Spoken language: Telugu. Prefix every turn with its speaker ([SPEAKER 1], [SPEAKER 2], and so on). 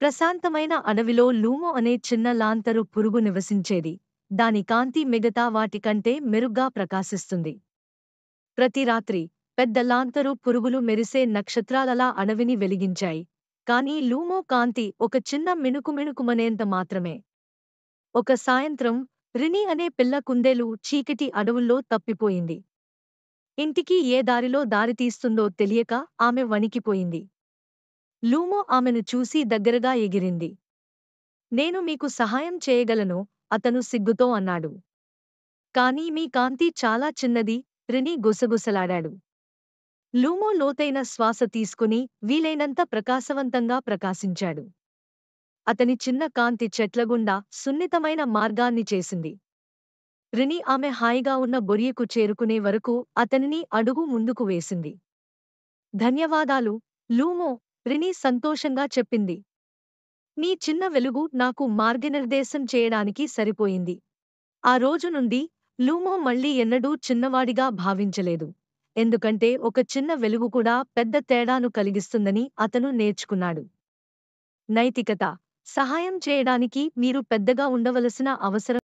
[SPEAKER 1] ప్రశాంతమైన అడవిలో లూమో అనే చిన్న లాంతరు పురుగు నివసించేది. దాని కాంతి మిగతా వాటికంటే మెరుగ్గా ప్రకాశిస్తుంది. ప్రతి రాత్రి పెద్ద లాంతరు పురుగులు మెరిసే నక్షత్రాలలా అడవిని వెలిగించాయి. కానీ లూమో కాంతి ఒక చిన్న మిణుకుమిణుకుమనేంత మాత్రమే. ఒక సాయంత్రం రిని అనే పిల్ల కుందేలు చీకటి అడవుల్లో తప్పిపోయింది. ఇంటికి ఏ దారిలో దారితీస్తుందో తెలియక ఆమె వణికిపోయింది. లూమో ఆమెను చూసి దగ్గరగా ఎగిరింది. నేను మీకు సహాయం చేయగలను, అతను సిగ్గుతో అన్నాడు. కానీ మీ కాంతి చాలా చిన్నది, రిని గుసగుసలాడాడు. లూమో లోతైన శ్వాస తీసుకుని వీలైనంత ప్రకాశవంతంగా ప్రకాశించాడు. అతని చిన్న కాంతి చెట్లగుండా సున్నితమైన మార్గాన్ని చేసింది. రిని ఆమె హాయిగా ఉన్న బొరియకు చేరుకునే వరకు అతనిని అడుగు ముందుకు వేసింది. ధన్యవాదాలు, లూమో, రిని సంతోషంగా చెప్పింది. నీ చిన్న వెలుగు నాకు మార్గనిర్దేశం చేయడానికి సరిపోయింది. ఆ రోజు నుండి లూమో మళ్ళీ ఎన్నడూ చిన్నవాడిగా భావించలేదు. ఎందుకంటే ఒక చిన్న వెలుగు కూడా పెద్ద తేడాను కలిగిస్తుందని అతను నేర్చుకున్నాడు. నైతికత: సహాయం చేయడానికి మీరు పెద్దగా ఉండవలసిన అవసరం